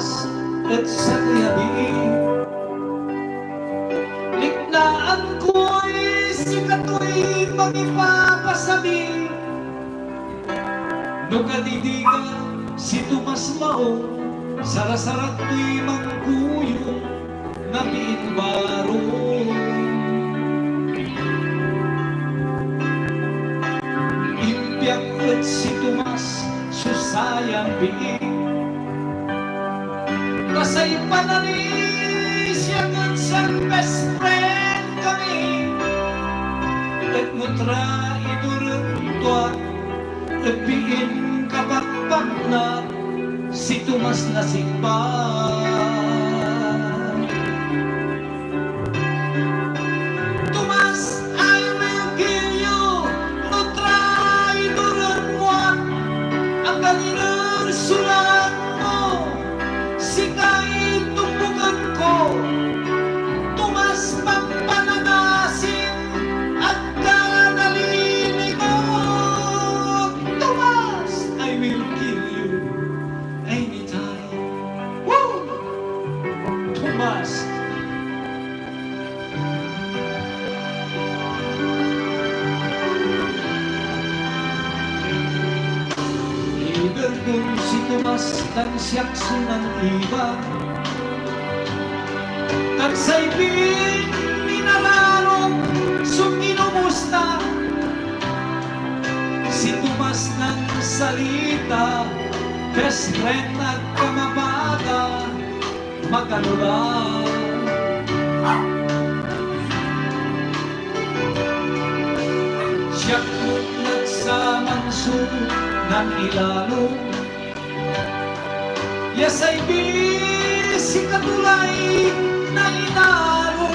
Tomas at sa kayabi. Liknaan ko'y si kato'y magipapasabi. No kadidiga si Tomas Mao, sarasarat ko'y mangkuyo na biinbaro. Impyak at si Tomas susayang biing. Kasay panani siya ng siyang best friend kami. At mutra idurun tuwa, at biin kapakpak na si Tomas na sikpan. Tomas, I will kill you, mutra idurun mo ang kaninang sulat mo. Sikay tumbugan ko, Tomas pampanagasin at kanalini ko. Tomas, I will kill you anytime. Woo! Tomas. Leader kong si Tomas kan siyak sunang iba. Nagsaybing minalarong suminumusta. Si Tomas ng salita, best friend at kamabaga, magalula. Siyak mo't nagsamanso ng ilalo. Yes, I be si katulay na inaro.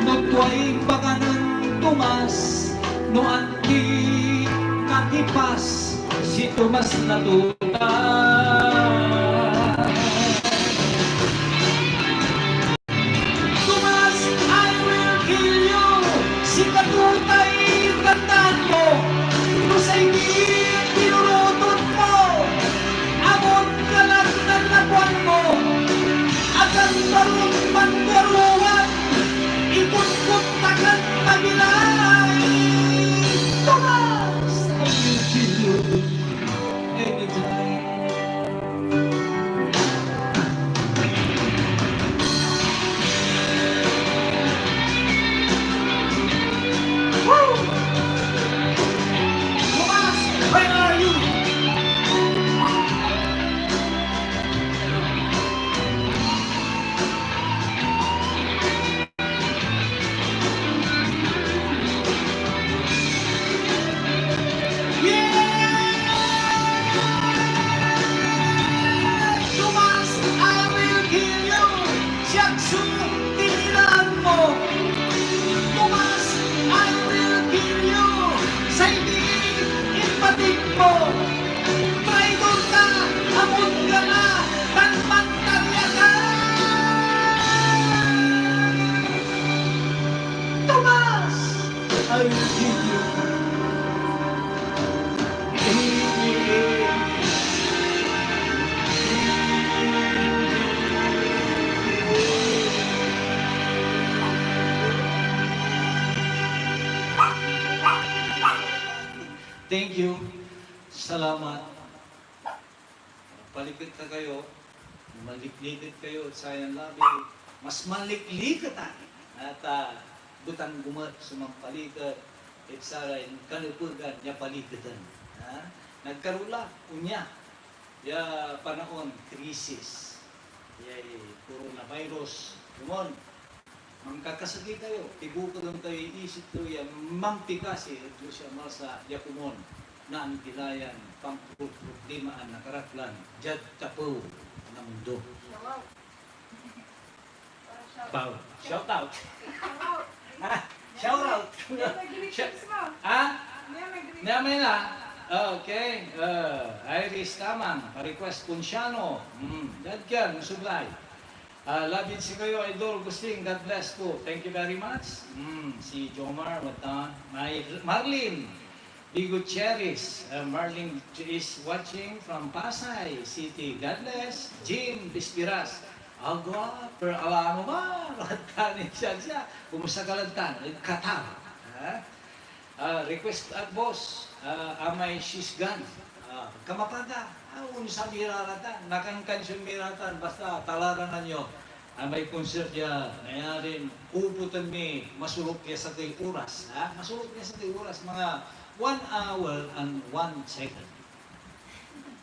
No tuwa'y baga ng Tomas, no anti katipas, si Tomas na tuta. Tomas, I will kill you, si katutay tandaan mo. No sa'y di tinurutot mo, amon ka lang ng nabuan mo. Agang barong panggaruan, ikot-kot tagan pagilay. Tomas, I will kill you anytime. Woo! Tomas, where are you? Tomas, I will kill you. Siyaksu, tinilaan mo. Tomas, I will kill you. Sa hindi ipatig mo. Traidor ka, amon ka na, tanpantarya ka. Tomas, I will kill you. Thank you. Salamat. Palikit ka kayo. Maliklikit kayo at sayang labi. Mas maliklikatan. At butang gumat sumampalikat. At saray kanupurgan niya palikatan. Nagkarula. Unya. Ya panahon. Krisis. Yay. Coronavirus. Kumon. Mangkakasagi kayo, tibukod kayo isip ko yan, mampikasi, ito siya masa yakumon, na ang tilayan, pampulimaan na karaklan, jad tapo na mundo. Pau, shout out. Shout out. Namay na. Okay. Iris Tamang, request Punsyano. Dadyan, musublay. Labid si kayo, Idol Gusting, God bless po. Thank you very much. Si Jomar, Marlene, Bigo Cheris, Marlene is watching from Pasay City. God bless. Jim Bispiras. Agwa, per alam mo ba? Lantanin siya. Kumusta ka lantan? Qatar. Request at boss. Amay Shisgan. Kamapada. Unsa miraratan. Nakangkansyon miratan. Basta talaran nyo. May concert ya, nayarin, uputan mi, masulok ya sa tuy oras. Masulok ya sa tuy oras, mga 1 hour and 1 second.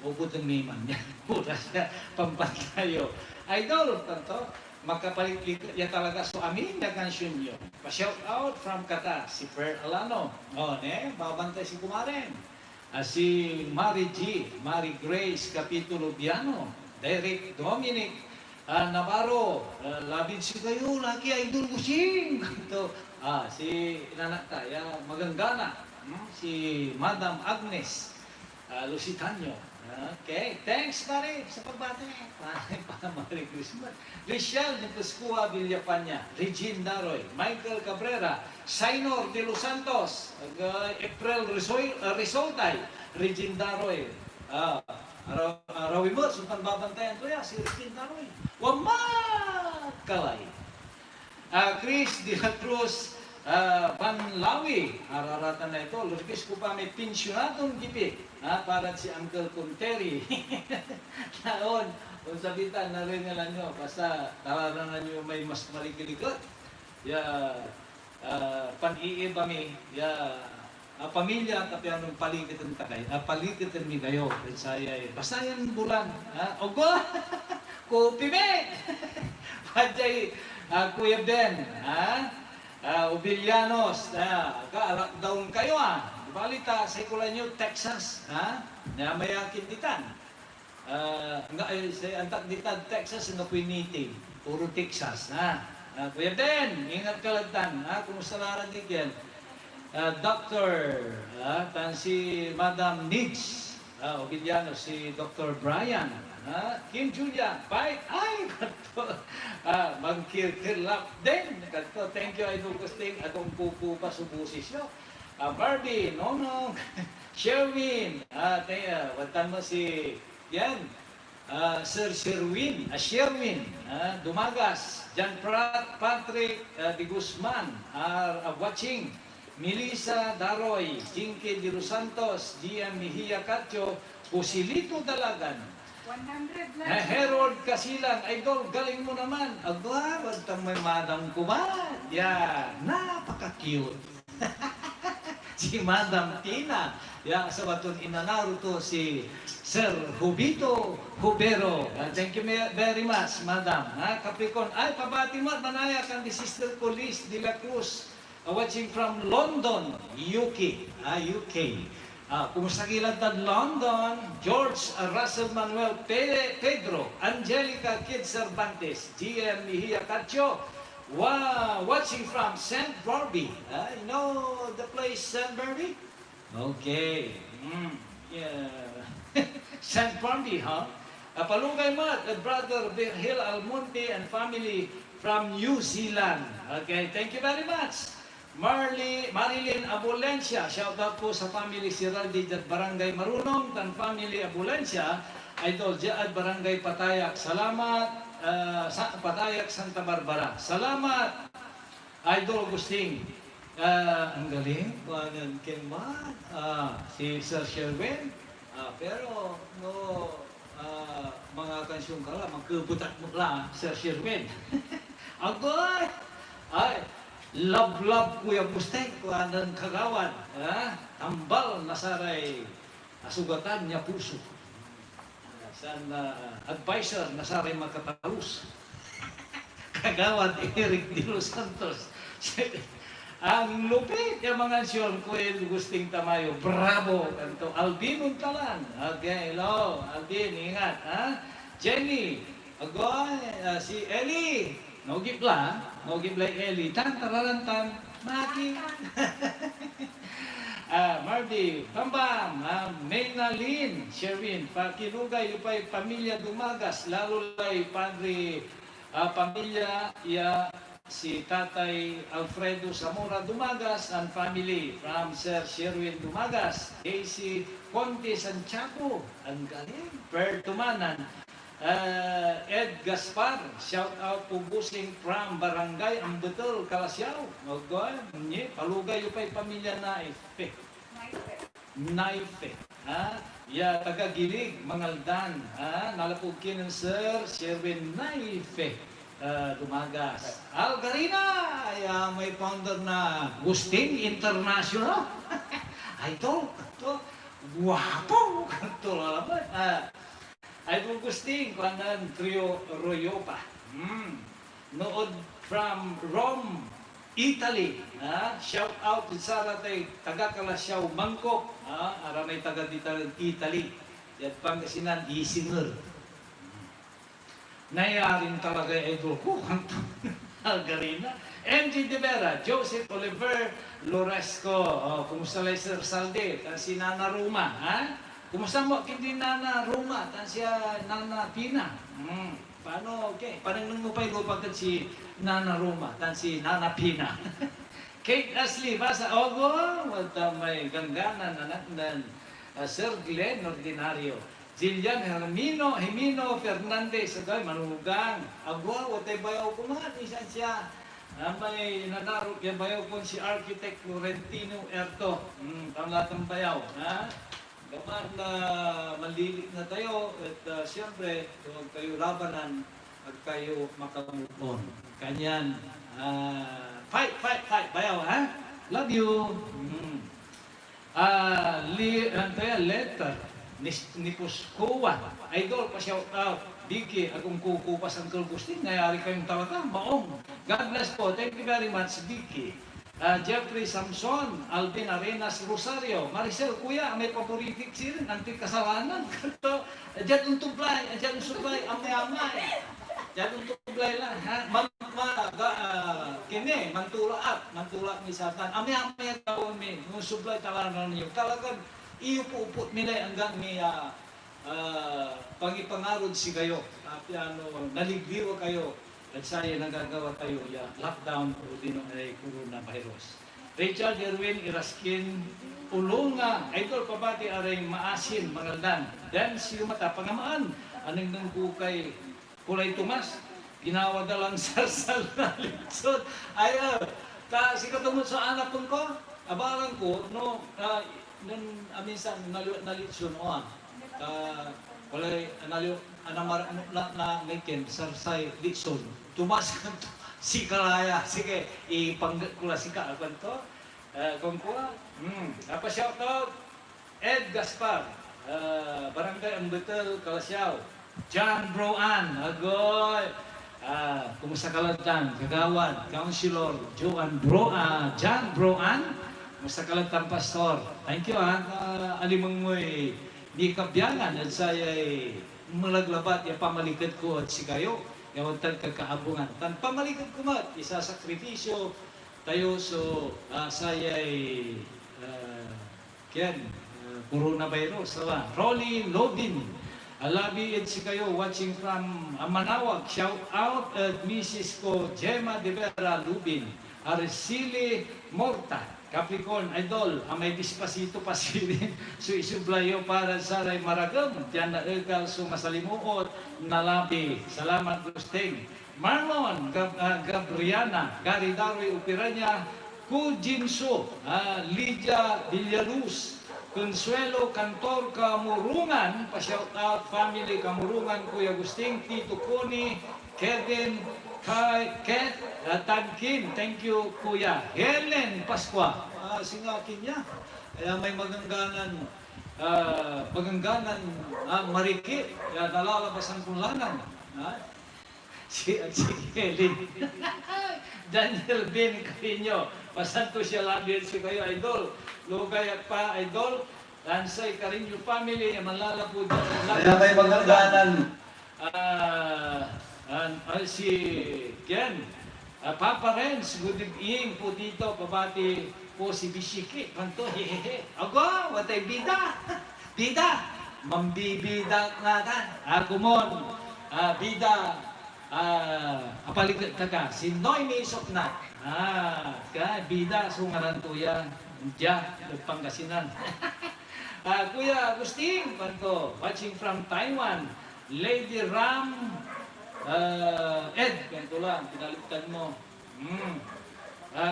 Uputan mi man yan. Oras na, pampantayo. Idol, tanto, makapalit ya talaga. So, amin na kansyon yun. Pa-shout out from Qatar, si Per Alano. Babantay si Kumaren. Si Mary G, Mary Grace Capitulo Biano, Derek Dominic, Navarro, labid si kayo, lagi idol ko sing. Ito, si Nanak Taya, Maganggana, si Madam Agnes Lusitanyo. Okay, thanks pare sa pagbate. Para Merry Christmas. Rachel Nituscua Villapanya, Regine Daroy, Michael Cabrera, Sainor de Los Santos, April Risoltay, Regine Daroy, Rawimot, sultan babantayan ko ya, si Regine Daroy. Wamat kalay. Chris de la Cruz Panlawi, araratan na ito. Lurkis ko pa may pensionatong gipit para si Uncle Conteri. Naon, kung sabitan na rin nila nyo, basta talaran nyo may mas malikilikot. Pan-iib kami, pamilya tapi anong palikitan takay, palikitan mi kayo. Basta yan bulan. Ogo! Kupime! Pajay, Kuya Ben, Ubilianos, lockdown kayo Balita, sa Ikulanyo, Texas, mayakin ditan. Sa antak ditan, Texas, nga native, puro Texas, Kuya Ben, ingat ka lang kumusta naran din yan? Doctor, si Madam Nidge, Ubilianos, si Dr. Brian, Kim Julia, bye! Ay, kato! Magkirkirlap din! Kato, thank you, Idol Kusting, atong pupu pa subusis nyo. Barbie, Nonong, Sherwin, watan mo si, yan, Sir Sherwin, Sherwin, Dumagas, John Patrick de Guzman, are watching, Melissa Daroy, Jinky de Los Santos, Gia Mejia Cacho, Pusilito Dalagan, 100 lang. Harold Kasilang, idol, galing mo naman. Aba, wag may madam ko ba? Napaka-cute. Si Madam Tina. Sa baton inanaro to si Sir Hubito Hubero. Thank you very much, Madam. Capricorn, ay, pabati mo at manaya kan di Sister Colis de la Cruz. Watching from London, UK. UK. Kumusta kilantad London, George Russell Manuel Pedro, Angelica Kid Cervantes, GM Mejia Cacho, watching from St. Barbie. You know the place St. Barbie? Okay. St. Barbie, Palungay Mat, Brother Virgil Almonte and family from New Zealand. Okay, thank you very much. Marilyn Abulencia, shout out po sa family Siraldi at Barangay Marunong, tan family Abulencia, Idol Jaad Barangay Patayak. Salamat sa Patayak Santa Barbara. Salamat Idol Agustin. Ang galing, Ken Man, si Sir Sherwin. Pero mga kansyon ka lang, magkubutak mo lang, Sir Sherwin. Agoy! Ay, love Kuya Busteng, kuanan kagawan, tambal nasaray asugatan niya puso. Advisor nasaray makatalus. Kagawan Eric de Los Santos. Ang lupit yung mga ansyon, Kuya Gusting Tamayo, bravo! Kanto, Alvin Muntalan. Okay, hello, Alvin, ingat, Jenny, agoy, si Ellie, nogibla Ellie, tararantan, maki. Marby, Bambam, Maynalyn, Sherwin, Pakilugay, Lupay, Pamilya Dumagas, lalo lay Padre, Pamilya, si Tatay Alfredo Zamora Dumagas and family from Sir Sherwin Dumagas, Casey Conte Santiago, ang galing, Per Tumanan, Ed Gaspar, shout out po busing from Barangay Ambetul, Kalasyaw, Maggoy, palugay upay pamilya na Ife. Naife. Ya taga-Gilig, Mangaldan. Nalapugkin ng Sir Sherwin Naife. Dumagas. Algarina, may founder na Gusting International. Idol, kanto. Guwapo, kanto lalaman. Idol Gusting, kanan Trio Royopa. Nood from Rome, Italy. Shout out to Saratay, taga Kalasyaw, Bangkok. Aramay taga dito Italy. Yan Pangasinan, Isinger. Nayarin talaga idol ko, kanto Algarina. MG De Vera, Joseph Oliver Loresco, kumusta lang Sir Salde, tan si Nana Ruma, kumusta mo kindi Nana Ruma, tan siya Nana Pina, paano, okay, panang mo pa ilupagkat si Nana Ruma, tan si Nana Pina. Kate Ashley, basa, ogo, may gangganan, anak ng Sir Glenn Ordinario. Jillian Himino Fernandez, manugang. Agwa, watay bayaw ko mga, isan siya. May nanaro kaya bayaw po si Architect Florentino Erto. Panglatang bayaw. Gamar na malilit na tayo at siyempre, huwag kayo labanan at kayo makamupon. Kanyan, fight, bayaw, Love you. Letter. Nipuskowa. Idol, pa-shout out. Vicky, akong kukupas ang Gusting. Nayari kayong talaga. Maong. God bless po. Thank you very much, Vicky. Jeffrey Samson, Alvin Arenas Rosario, Maricel, kuya, may papuritik siya rin. Antik kasalanan. Diyan tublay, amay-amay. Diyan tublay lang. Kini, mantula ni Satan. Amay-amay tawag mi. Nung sublay talaga ninyo. Talagang iupo-upot nila hanggang may pangipangarod si kayo. Naligdiwa kayo at saya nagagawa kayo lockdown po din ay coronavirus. Richard Erwin Iraskin Ulunga, idol pabati aring maasin Mangaldan. Dan silumata pangamaan anong nang kukay Kulay Tomas ginawa dalang sarsal na litsod. Ayaw, si katumot sa anak ko, abalan ko, no, nun minsan nalitsun on walay anamar na ngeken sarsay litsun tumas si kalaya sige ipanggat ko la sika apan to kung ko apa shout out Ed Gaspar Barangay Ambetul Kalasyaw John Broan agoy kumusta kalantan kagawad Councilor John Broan Musta kalagtang pastor. Thank you alimang mo'y di kabyangan at saya'y malaglabat yung pamalikad ko at si kayo. Yung kakaabungan. Tan pamalikad ko mat, isasakripisyo tayo so saya'y coronavirus. Rolly Lodin. Alabi at si kayo watching from Manawag. Shout out at Mrs. ko Gemma De Vera Lubin. Arceli Morta. Capricorn, idol, may dispasito pasilin so isublayo para sa ray maragam. Diyan na ekal so masalimuot nalabi. Salamat Gusting. Marlon, Gabriana, Gary Darwin Upiranya, Kujinso, Lydia Villaluz, Consuelo Cantor Kamurungan, pa-shout out family Kamurungan, Kuya Gusting, Tito Connie, Kevin, Ket, Tagkin, thank you Kuya. Helen Pasqua, singakin niya. Kaya may magangganan, marikit, nalalabas ang kunlanan. Si Helen. Daniel Ben Carino, pasanto siya labir si kayo, idol. Lugay at pa, idol. Lansay Carino family, malalapod. Kaya may magangganan. Si Ken, Papa Renz, good evening po dito, pabati po si Bishiki, kanto, hehehe. Ago, watay bida, bida, mambibida natin. Kumon, bida, apalikat ka, si Noemi Soknak. Bida, sungaran kuya, Diya, Pangasinan. Kuya Agustin, panto, watching from Taiwan. Lady Ram, Ed, ganito lang, pinalitan mo.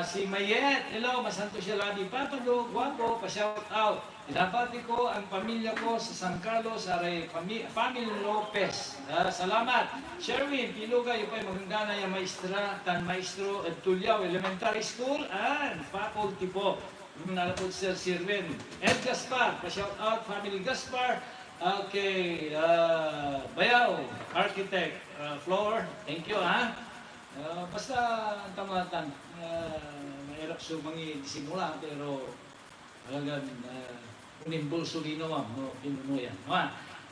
Si Mayet, hello, masanto siya lagi. Papado, guwapo, pa-shout out. Pinapati ko ang pamilya ko sa San Carlos, aray, Family Lopez. Salamat. Sherwin, Piluga, yung pa'y magandana yung maestra, tan maestro at Tulyao Elementary School, and faculty po. Yung nalapod Sir Sirwin. Ed Gaspar, pa-shout out, Family Gaspar. Okay, Bayaw, Architect, Floor, thank you, ha? Basta ang tamatan, mahirap sumangi disimula, pero talagang unimbulso linawam, no, pinunuyan.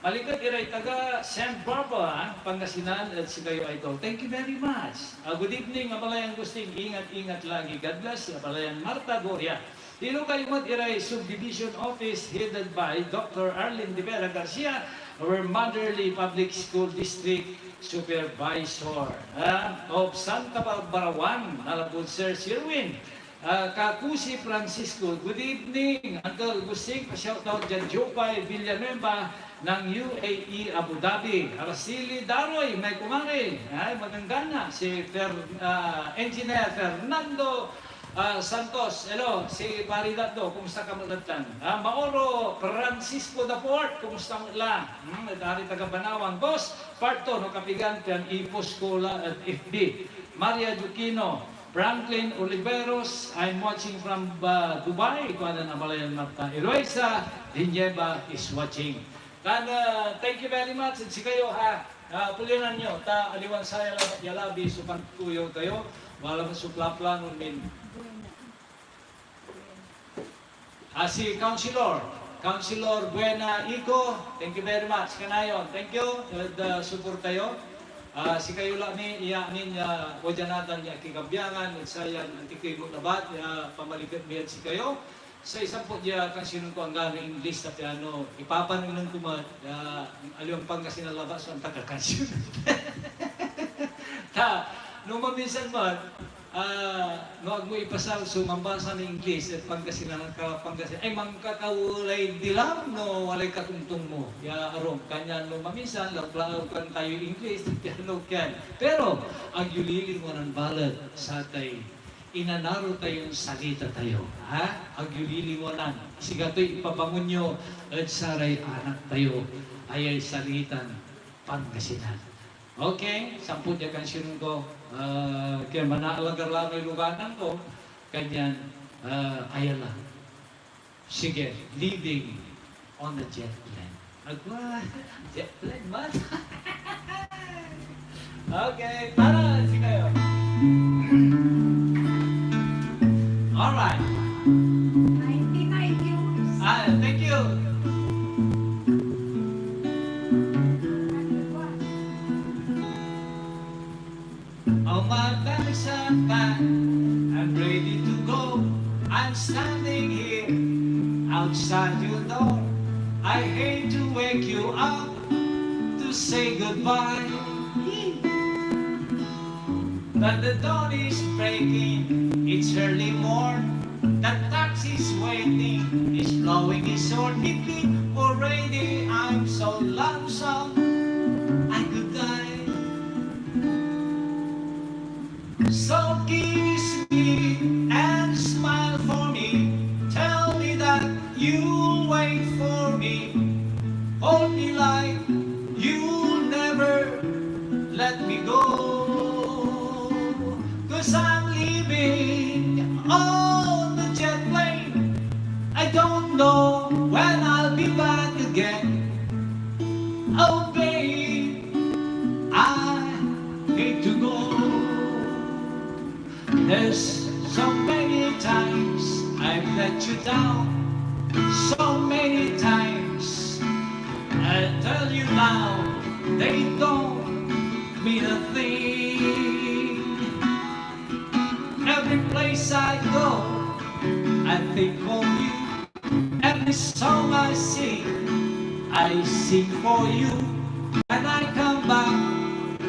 Malikot iray taga San Barbara, Pangasinan, at si kayo idol. Thank you very much. Good evening, Abalayan Gusting, ingat-ingat lagi. God bless, Abalayan Marta Goria. Dino kayo iray Subdivision Office headed by Dr. Arlene De Vera Garcia, our Motherly Public School District Supervisor of Santa Barbara 1, Nalapod Sir Sirwin. Kakusi Francisco, good evening. Uncle Gusing, pa-shoutout dyan, Jopay Villanueva ng UAE Abu Dhabi. Araceli Daroy, may kumari. Magandana. Si Engineer Fernando Santos, hello. Si Paridado, kumusta ka magandang? Maoro Francisco Daport, kumusta mo lang? Dari taga Banawang. Boss, Parto, no kapigan, Ipos Cola at FB. Maria Duquino, Franklin Oliveros, I'm watching from Dubai. Kuwanan Abalayan Marta. Eloisa Dinyeba is watching. Thank you very much. Si kayo ha, pulinan nyo, aliwan saya yalabi, supantuyo kayo. Walang suplaplan min. Si Councilor Buena Ico, thank you very much. Kanayon, thank you. Support tayo. Si kayo lang ni iyanin wajan natin niya kikabyangan at sayan antikigo nabat pamalikat biyan si kayo sa isang po diya kang sinong ko ang gano'ng English na piano ipapanunong kumat aliwang pangkasinalabas ang takakansyon nung maminsan man noag mo ipasal sumambasa ng English at pangkasinan ay mangkakawalay dilam no walay katungtong mo ya arom kanya no maminsan laklaw kan tayo English piano kan pero ang yulilin mo ng balad sa tay inanaro tayong salita tayo ang yulilin mo nan sigato'y ipapangunyo at saray anak tayo ay salitan pangkasinan. Okay, sampun dia kan sinong ko kaya manalagar lang yung luganan ko kanyan ayala sige living on the jet plane jet plane man okay para si kayo alright thank you. I'm ready to go. I'm standing here outside your door. I hate to wake you up to say goodbye, but the dawn is breaking. It's early morn. The taxi's waiting. It's blowing his horn. Beeping already. I'm so lonesome. I could die. So kiss me and smile for me. Tell me that you'll wait for me. Hold me like you'll never let me go. 'Cause I'm leaving on the jet plane. I don't know when I'll be back again. Oh babe, I hate to go. There's so many times I've let you down. So many times I tell you now they don't mean a thing. Every place I go I think of you. Every song I sing for you. When I come back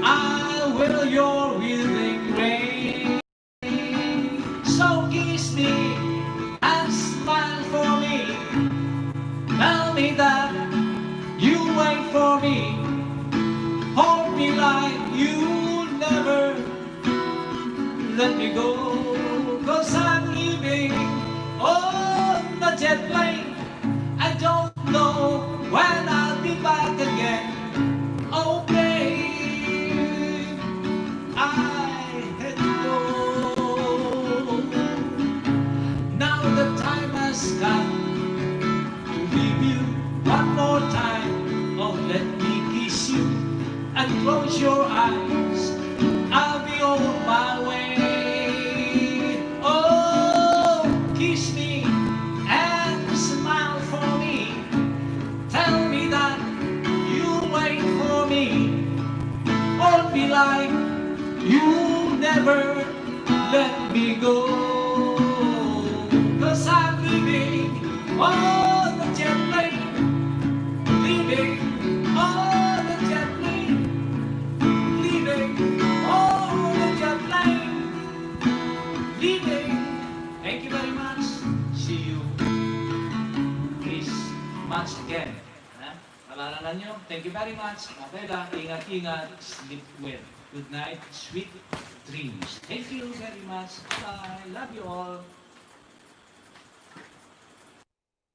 I will like you'll never let me go, 'cause I'm leaving on the jet plane. I don't know when I'll be back again. Oh babe, I had to go. Now the time has come to leave you one more time. Oh, let me kiss you and close your eyes. I'll be on my way. Oh, kiss me and smile for me. Tell me that you'll wait for me. Won't be like you'll never let me go. 'Cause I'm leaving on the jet plane. Leaving on the jet plane. Leaving on the jet plane. Leaving. Thank you very much. See you this month again. Alala nyo, thank you very much. Kapela, ingat-ingat, sleep well. Good night, sweet dreams. Thank you very much. Bye. Love you all.